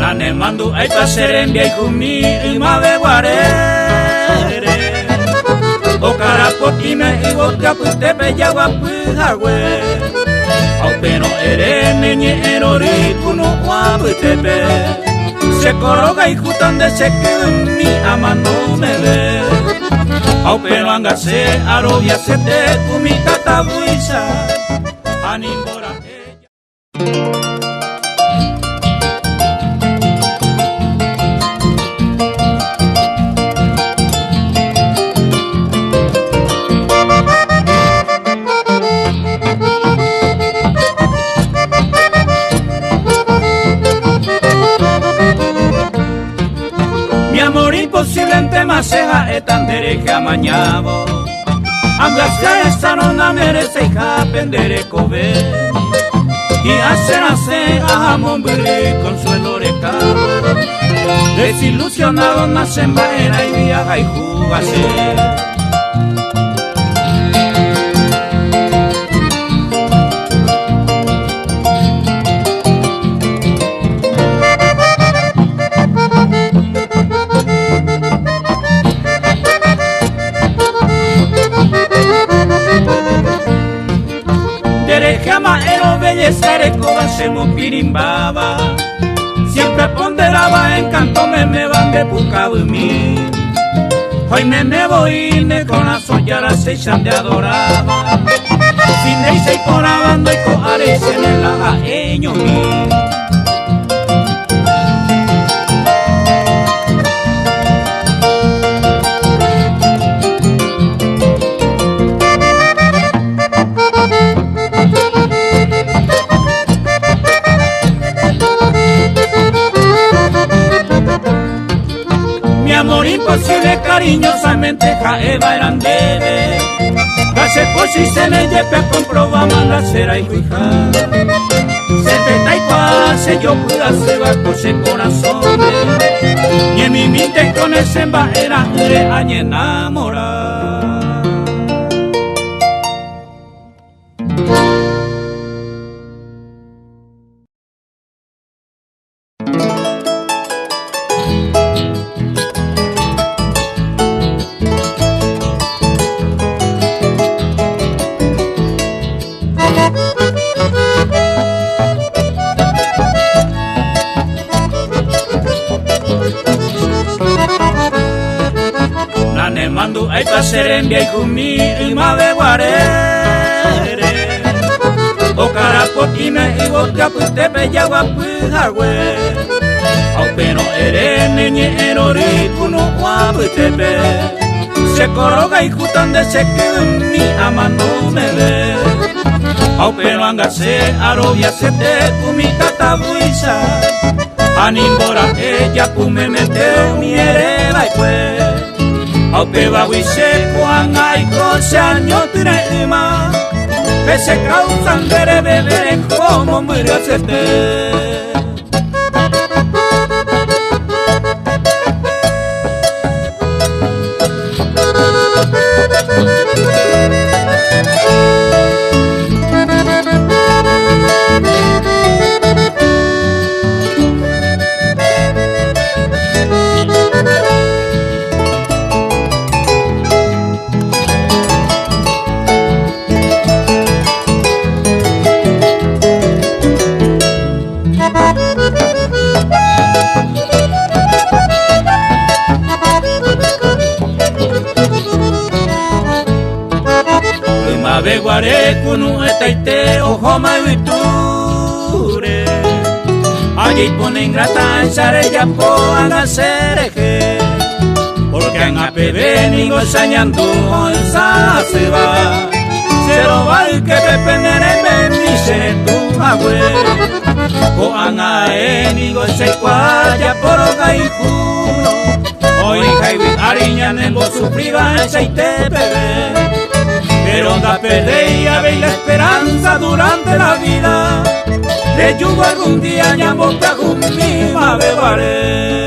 Nane mandu aita serembia ikumi imabe guarere Okara potime iwotka putepe yawa puhawe Aupeno ere nenye erori kuno wabutepe Sekoroga ikutande sekumi amano mebe Aupeno angase arobia sete kumitata buisa Animbora Posiblemente maseja etandereje amañabo Angasca esta no merece hija pendere kobe Y hacer a mombri consuelo recabo Desilusionado nacen vaina y viaja y jugase Derejama ero bellezare cobasemo pirimbaba Siempre ponderaba encanto me van de bucabumi Hoy me voy ne con la soñara se de adoraba Sin deise y por abando y coares en el aeño mi Amor imposible, cariñosamente, jaeva eran debe. Case por si se me lleve, comprobamos la cera y fija. Se peta y pase, yo pude se va con ese corazón. Y en mi mente con ese emba era de año enamorar. Nane mandu aita serembia ikumi imabe guarere Okara potime iwotka putepe yawa puhawe Aupeno ere nenye erori kuno wabutepe Sekoroga ikutande sekumi amano mebe Aupeno angase arobia sete kumitata buisa Animbora ella kumemete miere baikwe Aupe baguise kuan aiko se año tirema Pese causan dere bebere como murió sete Mabe guare kunu etaite ojo maiture Allí ponen grata en sarella po anasereje Porque en apebe nigo sañandu onza se va Cero val que pepenere me misere tu agüe Ko anae nigo se cuaya por oga y juno Hoy jaibi ariñan en vos sufriba en seite bebé Pero da perdía ve la esperanza durante la vida De yugo algún día llamo mi bebaré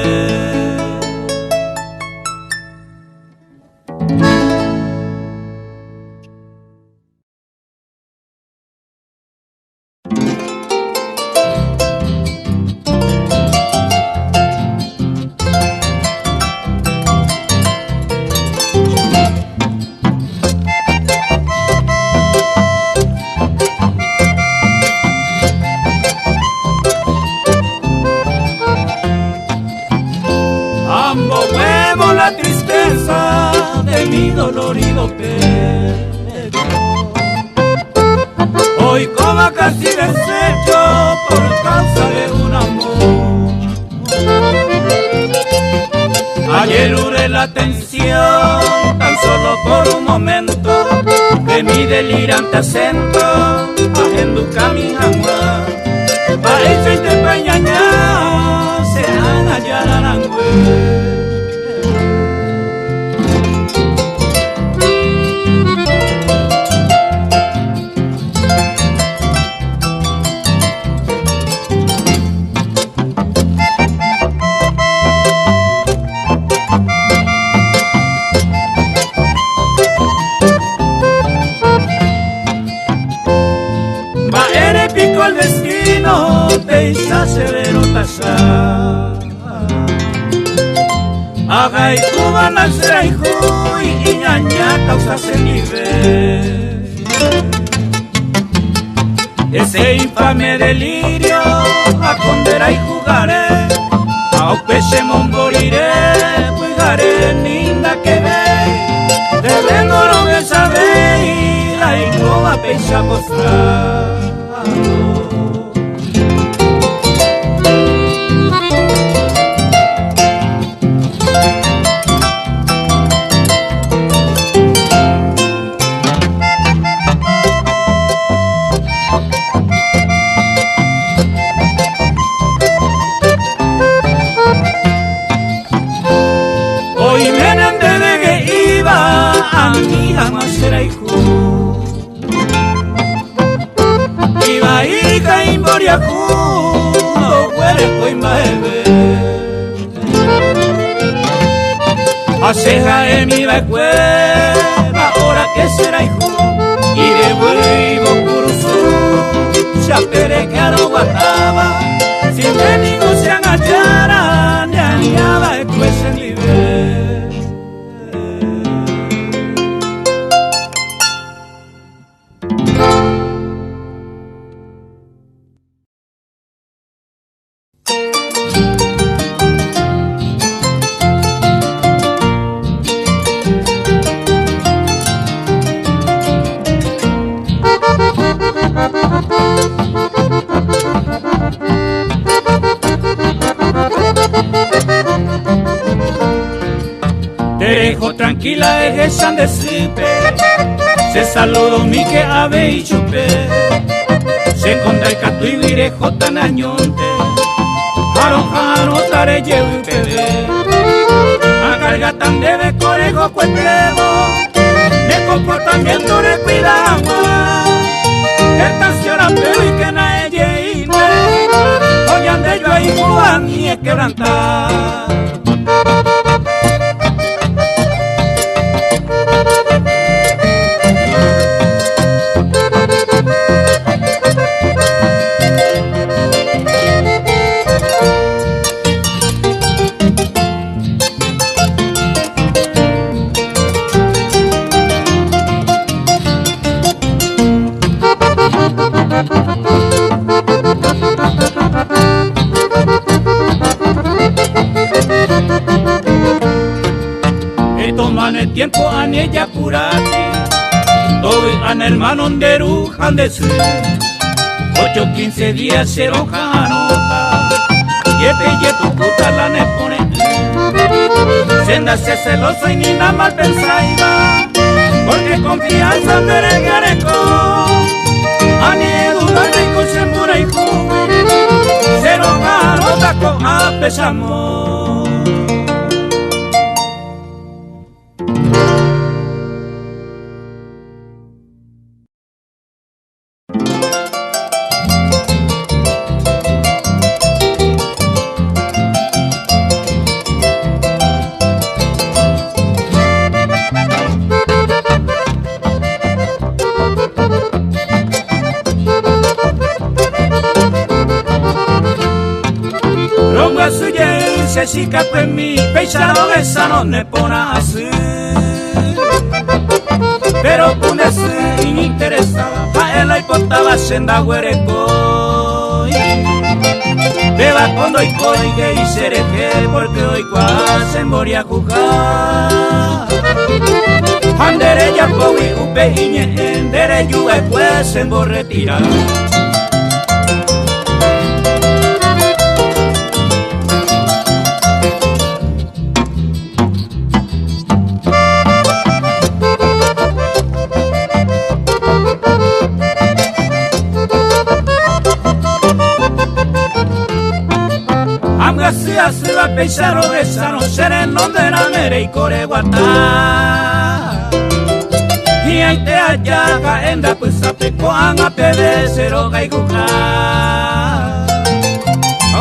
la tristeza de mi dolorido pecho. Hoy como casi deshecho por causa de un amor. Ayer duré la tensión tan solo por un momento de mi delirante acento ajenduca mi jamás. Pa' eso y te pañaña se han hallarán el destino te hizo severo tasar. Haga y cubana será y ñaña causa se nivel. Ese infame delirio a condera y jugaré, a peche moriré, cuidaré ninda que ve, de vengo lo que sabe y la incoba pecha postrar. Hoy me enamoré de que iba a mi jamás será hijo. Iba hija y moriajú, no puede hoy más aceja en mi cueva, ahora que será hijo, y de vuelvo curso, ya pere que no guardaba, sin que ninguno se agachara, ni aliaba después en libre. Te dejo tranquila, dejan de sipe. Se saludó mi que ave y chupé. Se conda el catu y virejo tan añonte. Jaro tare llevo y bebé. A carga tan debe conejo cuetrego. De comportamiento de cuidado. Estaciona pero y que na ella y ne. Oye ande yo ahí Juan y es quebrantar. Toman el tiempo a ella curati, todo an hermano de rujan de su 8-15 días se roja nota, y tu puta la ne pone, senda se celoso y ni nada mal pensaiba, porque confianza me regareco, a ni duda rico se mura y juve, se roja nota con apesamo. Se chica pues mi pechado esa no me pone así, pero con ese interesada a él y portaba senda huereco, Beba cuando y coige y sereje porque hoy quase moria jugar. Andere ya powi upe iñe endere yuve pues en bo retirar. Amgasia se va pesaro de sano sereno de la mere y coreguata. Y ahí te ayaga enda pues a pecoan a pede cero gaiguca.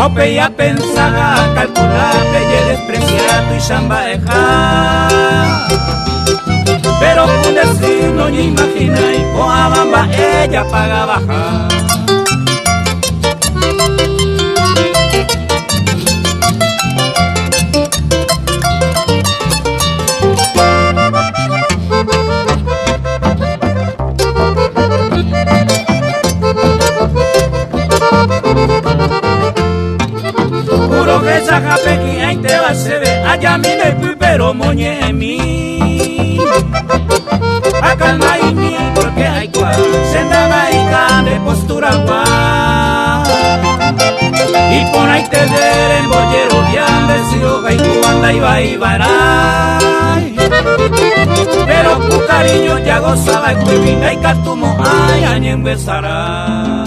Ope ya pensaba calcular pelle despreciado y chamba deja. Pero con decir no ni imagina y coa bamba ella paga baja. Puro que saca pequeña y te va a se ve allá mi me fui pero moñe en mí. Acá no hay ni porque hay cual senda y de postura guay. Y por ahí te ver en bollero bien decido que tu anda y va y va. Pero tu cariño ya gozaba y cuivina y catumo ay añen besará.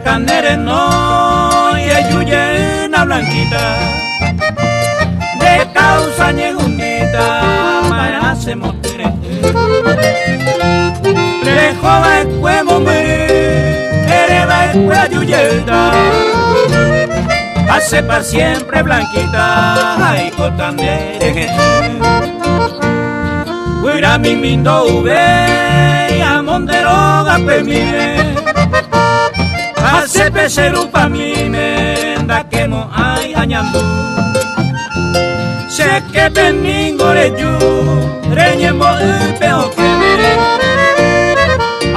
Canere no y ayuye una blanquita de causa ñegundita para se motire rejova cuemo me ereba cue ayuyeta hace para siempre blanquita ay cotanere huira mi mindo ube y a monderoga pemire hace pesero pa' mi menda que mo hay añando. Sé que peningo le yu, reñemo el peo que me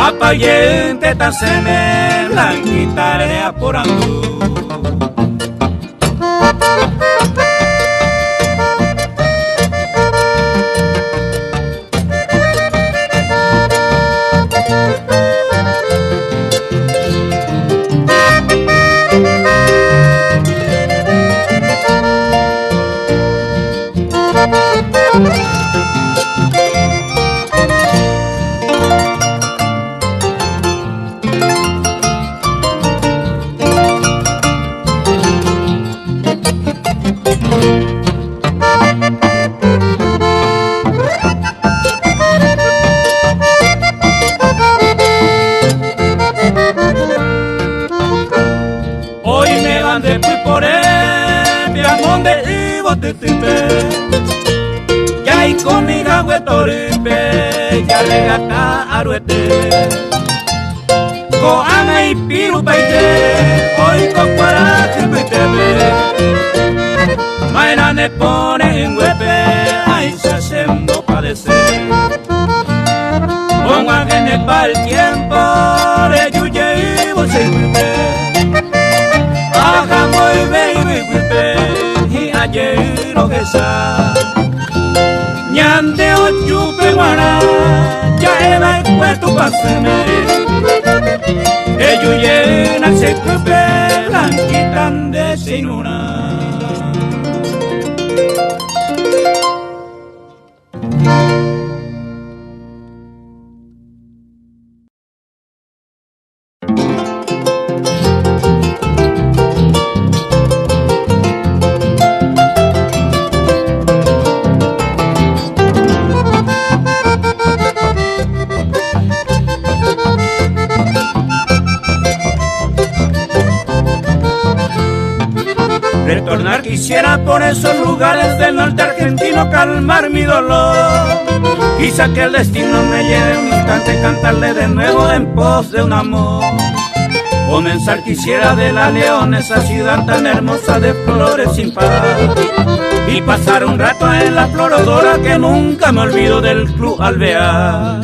apayente tan se me blanquita aporando. Hoy me van de por él, mi amor de Ivo Titipe. Ya hay conmigo huetoripe, ya le gata aruete. Coana y piru paite, hoy con coraje pitebe. Maena ne pone en huepe, ay se haciendo padecer. Pongan en el pa'l tiempo, de yuye y vos se huepe. Haga muy baby whipe y ayer lo que sa ñande o chupe guara ya eva y cueto paseme ello llena se cupe blanquitan de sinuna. Retornar quisiera por esos lugares del norte argentino, calmar mi dolor. Quizá que el destino me lleve un instante a cantarle de nuevo en pos de un amor. Comenzar quisiera de la León, esa ciudad tan hermosa de flores sin parar, y pasar un rato en la florodora que nunca me olvido del Club Alvear.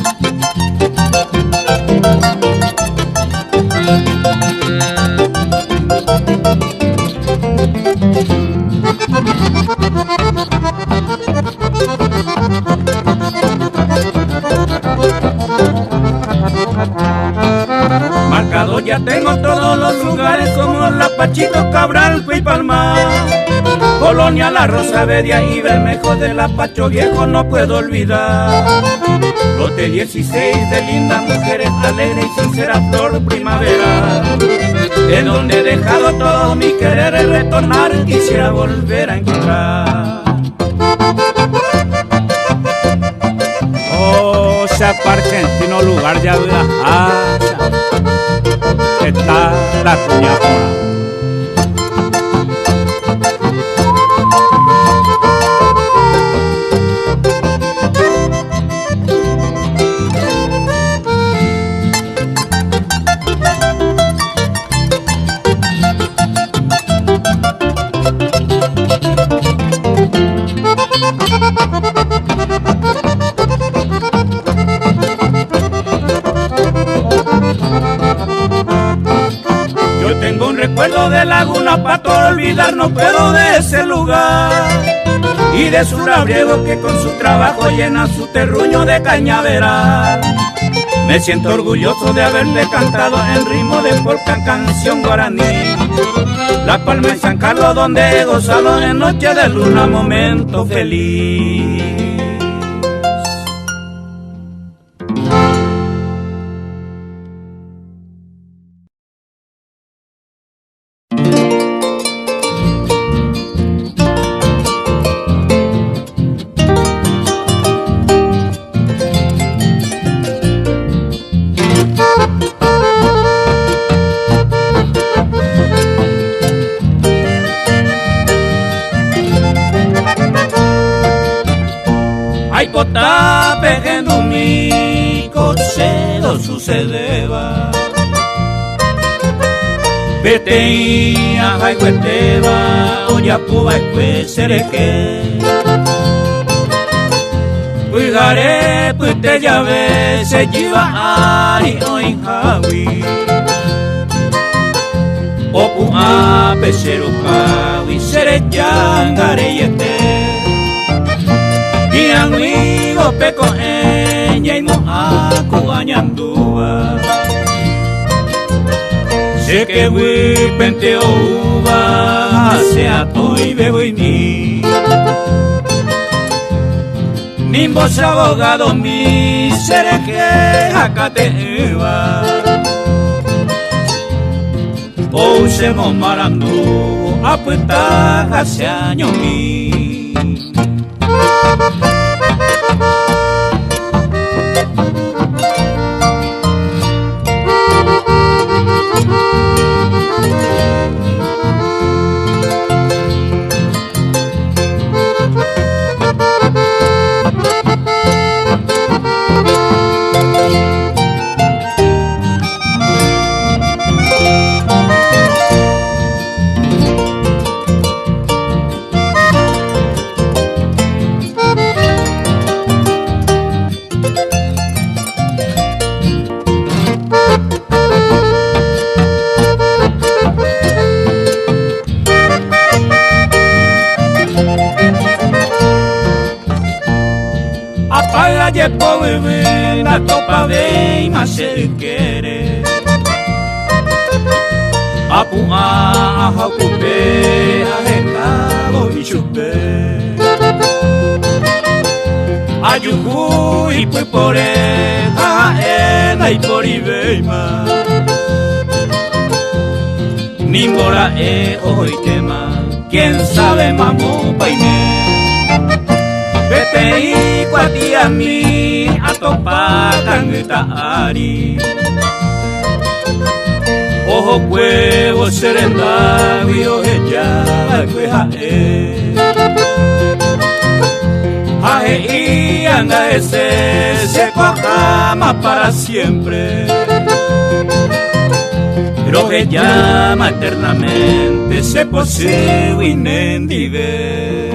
Marcado ya tengo todos los lugares como la Pachito, Cabral, y Palmar, Colonia, La Rosa, Bedia y Bermejo, de la Pacho Viejo no puedo olvidar. Lote 16 de lindas mujeres, alegre y sincera flor primavera, en donde he dejado todo mi querer, retornar quisiera volver a encontrar. Oh, Chapa argentino, lugar ya viajar, está la cuñapona. Tengo un recuerdo de Laguna Pato, olvidar no puedo de ese lugar, y de su labriego que con su trabajo llena su terruño de cañaveral. Me siento orgulloso de haberle cantado en ritmo de polka, canción guaraní. La Palma en San Carlos, donde he gozado en noche de luna, momento feliz. Ay, cota pegando mi cochero sucedeba, vete y ajay cueteba, oya puba y pues sereque. Cuidaré pues te llave se lleva ari hoy javi, opu a pesero javi sere yangare yete. Y amigo peco ella y moaco añandúa, sé que voy penteo uva, sea toy bebo y ni vos abogado mi seré que jacateeba, o usemos marandú apuesta hacia año mi. Apaga ye po bebé, la copa ve y más se quiere. Apu a jacupe, a jecado y chupe. Ayuhu y pues por a y por ibeima. Nimbora hoy tema, quién sabe mamu paime. Vete y cuati a mí a topacan ari. Ojo huevo serenda vio ella Aje y anga ese se jamás para siempre, pero que llama eternamente se posee inendive.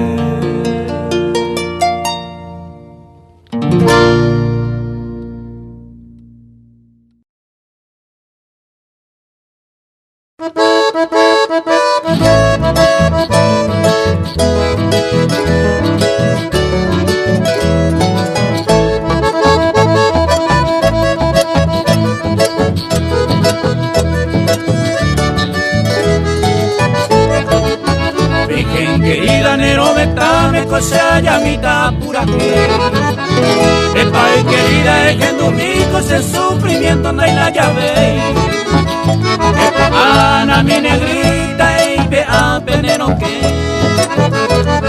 Virgen querida, Nero, metame, cosa llamita pura que Pai querida, es que en domingo ese sufrimiento no hay la llave. Ana mi negrita y ve a veneno que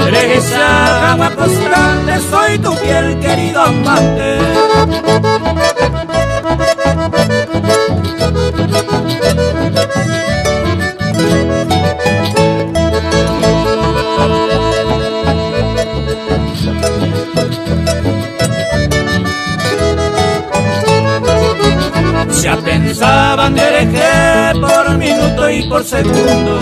eres esa agua constante, soy tu fiel querido amante. Ya pensaban de hereje por minuto y por segundo,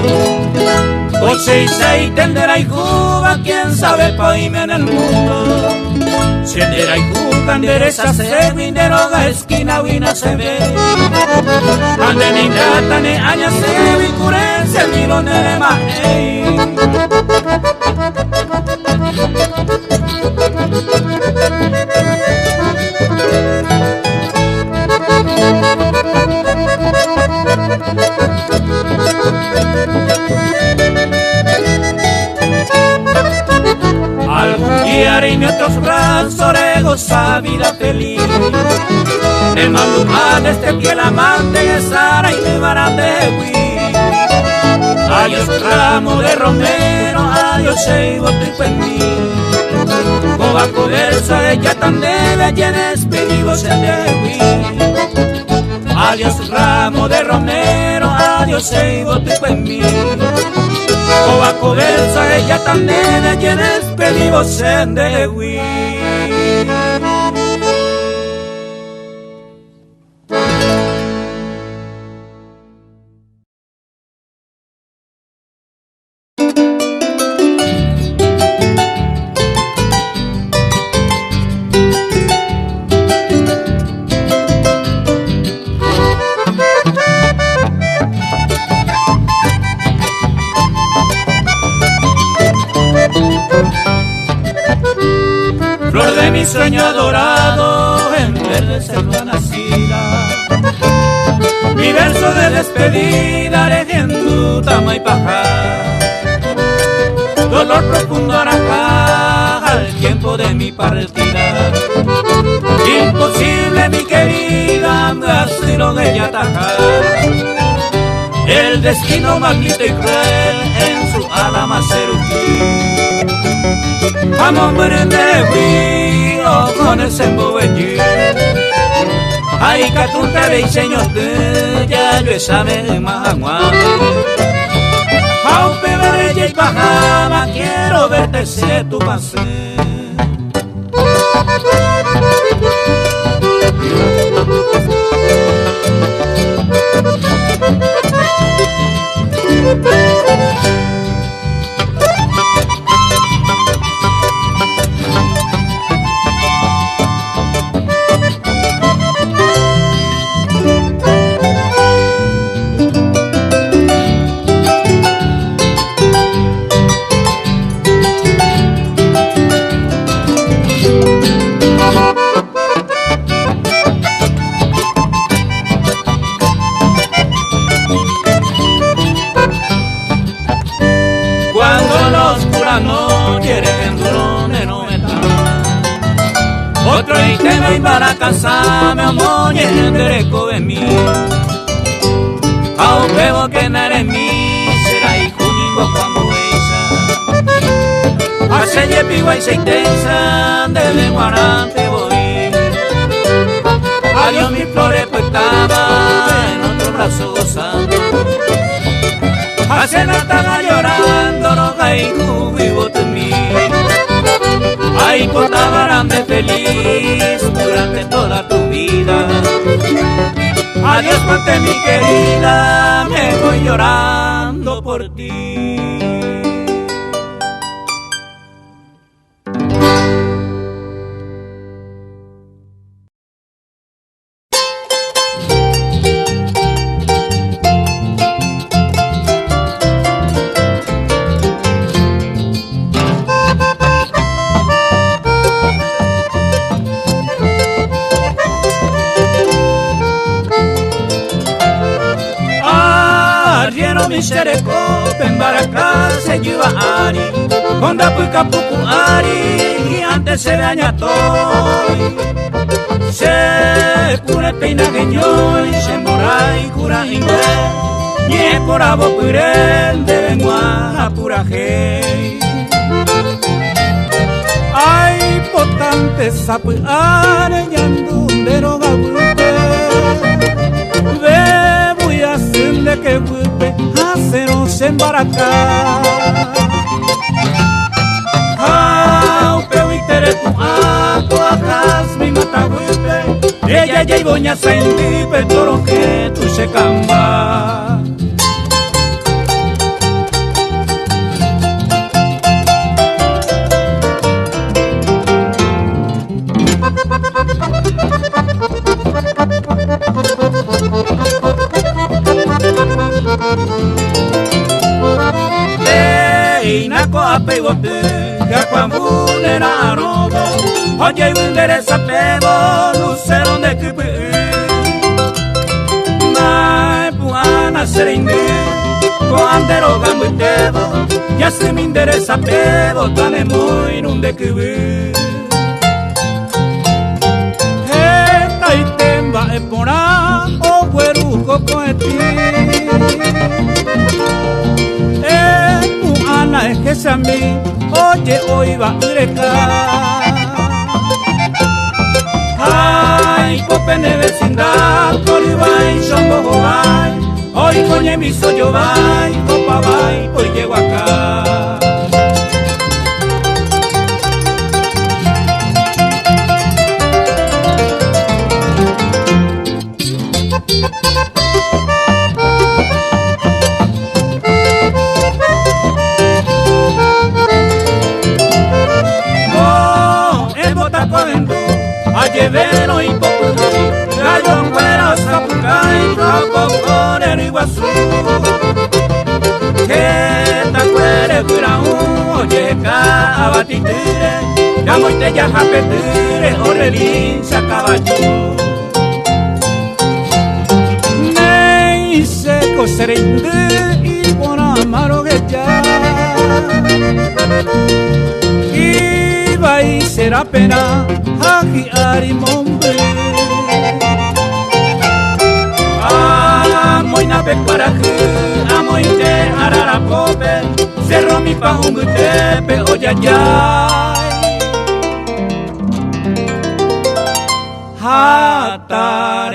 por 6 tendrá y Cuba, quién sabe paime en el mundo. Si tendrá y Cuba, endereza se vinderoga, esquina wina se ve. Ande ni grata ni aña se vi curense, el milo nere mahei. Algún día haré en otros brazos de gozar vida feliz. El malumar de este piel amante es Sara y me varán de huir. Adiós ramo de romero, adiós seibo tu en mí. Coba coberza de ya tan debe, ya despedidos en de huir. Adiós ramo de romero, adiós seibo tu en mí. Coba coberza ella tan nena, ya despedidos en de huir. Flor de mi sueño adorado, en verde selva nacida. Mi verso de despedida, leyendo tama y paja. Dolor profundo arajá al tiempo de mi partida. Imposible, mi querida, así lo de ella atajar. El destino maldito y cruel en su alma serufí. Amor de huiro con el semboellí. Ay, que tú te veis, señor, ya yo sabe más aguante. Aupe verella y bajaba, quiero verte si tu pase. No quieren duro de no metal. Otro y que me para casar, me amoñe en derecho de mí. A un bebo que no eres mí, será hijo único cuando esa. Hace yepiwa y se intensa, de guarante voy. Adiós mis flores, pues estaba en otro brazo gozando. Hace nada llorando, no caí. feliz durante toda tu vida. Adiós, ponte mi querida, me voy llorando por ti. Misereko pembaraka se yuva ari Konda puka puku ari Antes se daña toy Se pure peina genyoy Se morai cura ingwe Nye pora bopuren De lengua pura hei Ay potante sapu are Yandundero gabute Voy a hacerle que vuelve hacernos embaracar. Pero itere tu akas mi mata vuelve. Ella ya iboña sendi pero que tú se camba. Inako apeigote, yakwambunera robo, oye winderesa pebo, lucero de kipi. Mai puana serende, coandero gambutebo, ya se me interesa pebo, tane muy nunde kibi. Eta itemba epora, o gueruco coeti. Ana es que se a mí, oye, hoy va a eureka. Ay, popene vecindad, coribay, shombo bay. Hoy coñe mi soyo bay, copa bay, hoy llego acá. Lleveno y poco, gallo en cuero, zapucay, roco, en Iguazú. Que ta cuere, cura oye, ca, abatitire, ya moite ya japetire, orelín, se acabachú. Nei se coserinde y por amaro que ya. Y será pena aquí arimombe Amoy na bekwaraku Amoy te ararapope Cerro mi pahumbutepe oyayay Hatarende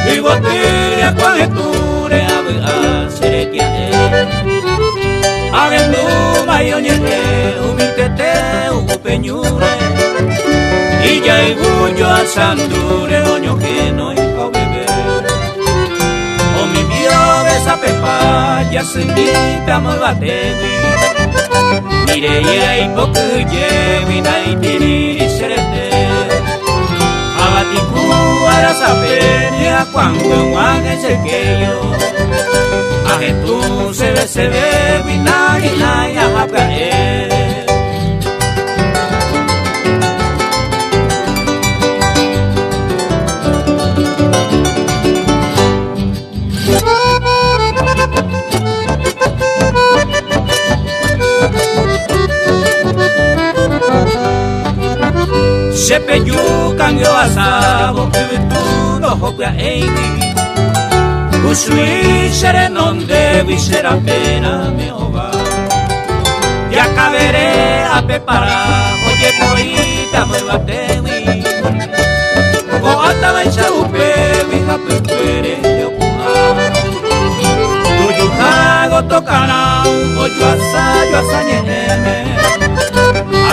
Vivotiria cuajeture a serequia Agendu mayoñete ubitete upeñure Y ya ibullo a sandure oño que no iba a beber O mi mío de esa pepa ya se invita a batevi Mire y poco llevi naitiri serete Abatiku arasapenia cuando guague sequeyo Ajetu se ve vinagre y ajacae bua eibi Usui serenon devi ser a pena me ova Ya caberé a preparar Oye poita me batewi O ata vai sa upewi ha pepere de opuha Tuyu hago tokana O yo asa nyeme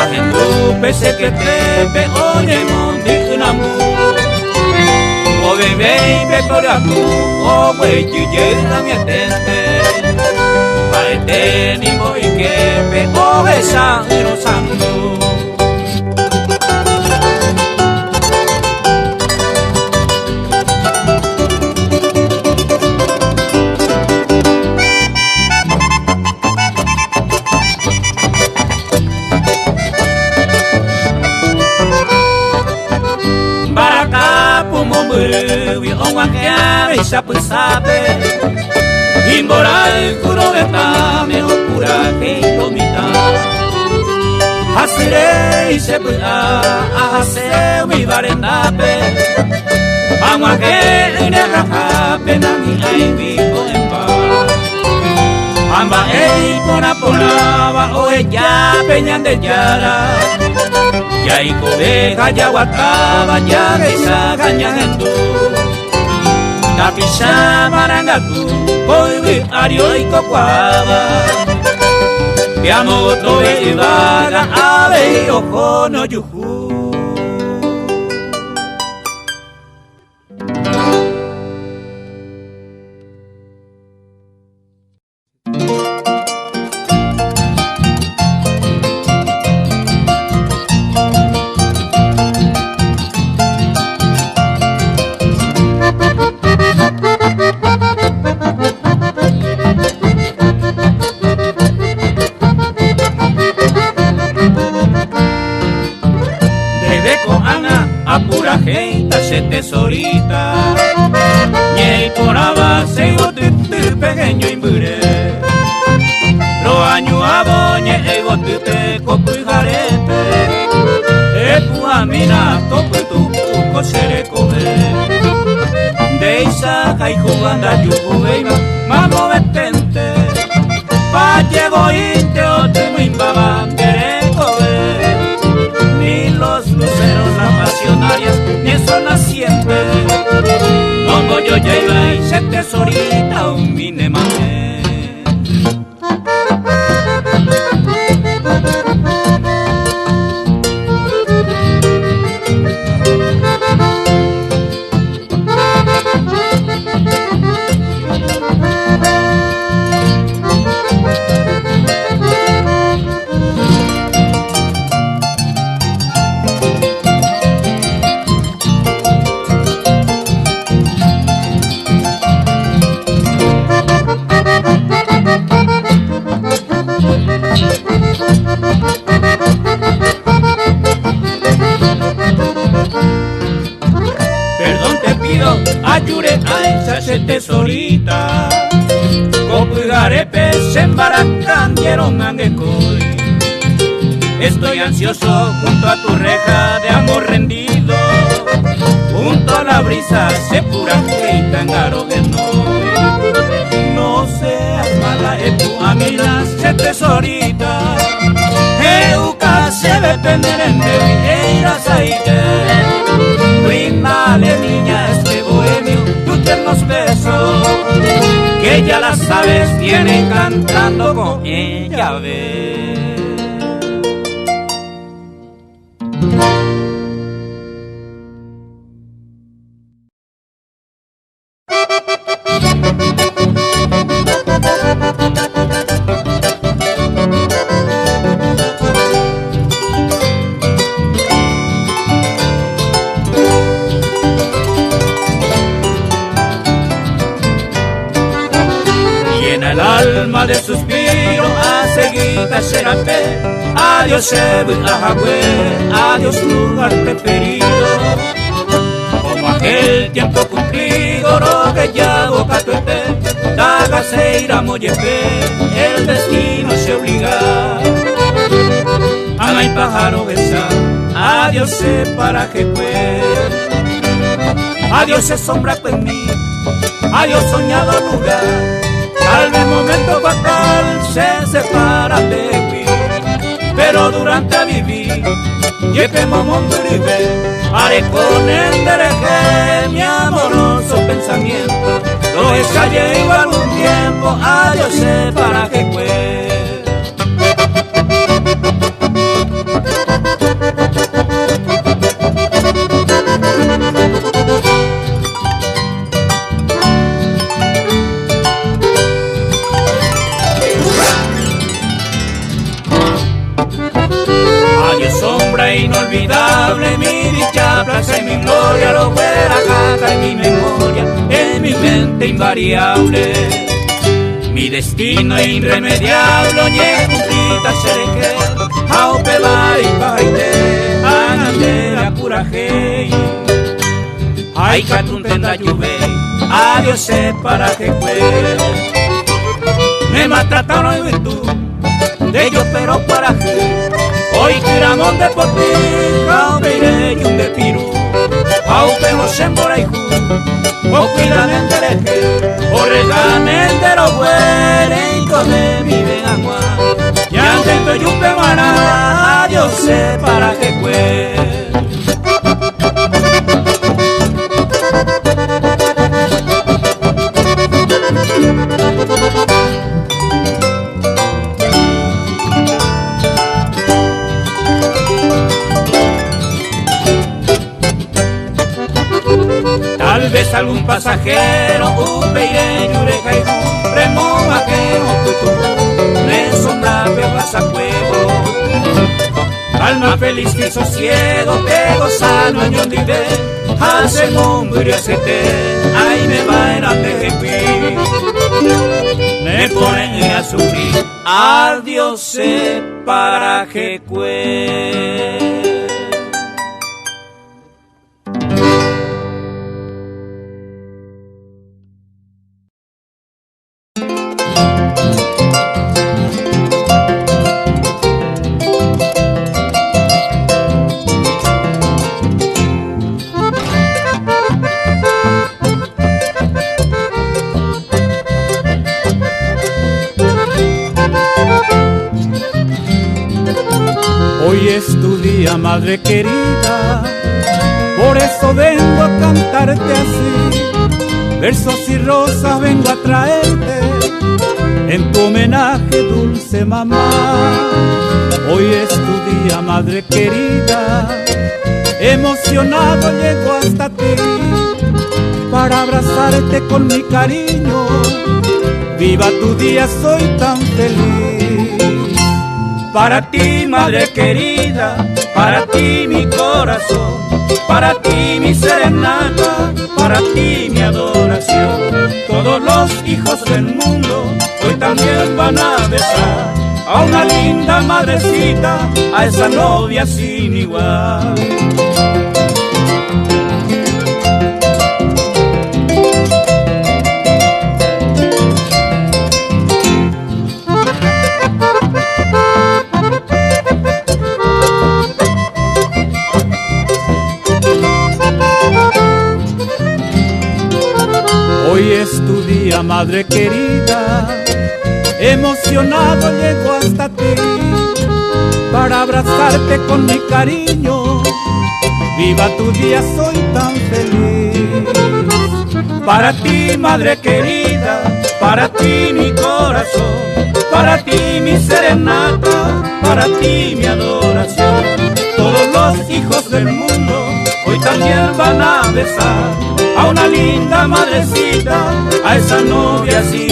Ahendu pese que tepe oye mondi unamu O bebé be coracu o wey yera mi atente Paete ni moi que pe o besa rosando Wi ongan kare sape Imborai kuro eta me okura heitomita Hasire sepua ahase mi barendape Angwa ke ine rahape nami aiwi koemba Amba ei pona wa oe ya peñande yara Ya iko beja ya wataba ya gesa ganyangendu Tapi samarangatu Koiwi ario iko kwaba Piamoto e ibaga ave ojo no yuhu Tesorita Ñei por abase o tutu pequeño imbure Lo año aboñe e gotute copu y garete E puamina topu tu cosere coge De isa kai juganda yugo veiga Mamo betente Pa llego inte o te muimbaba Ni los luceros apasionarias Ni eso naciente No voy yo lleva y se tesorita un minemane Ayure a esa tesorita Copu y garepe se embaracan dieron angecoy Estoy ansioso junto a tu reja de amor rendido Junto a la brisa se pura y tan garo de no seas mala tu amiga se tesorita Euca se ve tener en de irás ahí Brindale niña este bohemio, tus tiernos besos Que ya las sabes, vienen cantando con ella, ve el alma de suspiro a seguida serape Adiós Sebu Ajagüe, adiós lugar preferido Como aquel tiempo cumplido, lo que ya boca tuete Daga seira moyepe, el destino se obliga Ana y pájaro besa, adiós se para que fue Adiós es sombra en mí, adiós soñado lugar. Tal vez momento fatal se separa de mí, pero durante a vivir, lleguemos mundo libre. Haré con el dereje mi amoroso pensamiento. Lo ensayé igual algún tiempo, adiós sé para que fue. Inolvidable, mi dicha, plaza y mi gloria, lo fuera casa en mi memoria, en mi mente invariable. Mi destino irremediable, oye, cumplita seré, aupe bari paite, anandera curajei. Ay, catun tenda lluvei, adiós sé para que fue. Me maltrataron en virtud de ellos, pero para qué. Hoy tiramos de potica, veiré y un de pirú. Aupe no se embora y ju, o cuidan en dereje, o regan en de lo bueno y come mi ven agua. Ya intento y un pemara, adiós sé para que fue. Tal vez algún pasajero, upeire, yureja y remova que tutu, me sonda perlas a fuego. Alma feliz y sosiego, pego sano en donde vive, hace mundo y te, ay me va en atejepi, me ponen a sufrir, adiós sé para que cue. Hoy es tu día, madre querida, por eso vengo a cantarte así. Versos y rosas vengo a traerte, en tu homenaje, dulce mamá. Hoy es tu día, madre querida, emocionado llego hasta ti, para abrazarte con mi cariño. Viva tu día, soy tan feliz. Para ti, madre querida, para ti mi corazón, para ti mi serenata, para ti mi adoración. Todos los hijos del mundo hoy también van a besar a una linda madrecita, a esa novia sin igual. Hoy es tu día, madre querida, emocionado llego hasta ti, para abrazarte con mi cariño. Viva tu día, soy tan feliz. Para ti, madre querida, para ti mi corazón, para ti mi serenata, para ti mi adoración. Todos los hijos del mundo hoy también van a besar a una linda madrecita, a esa novia sin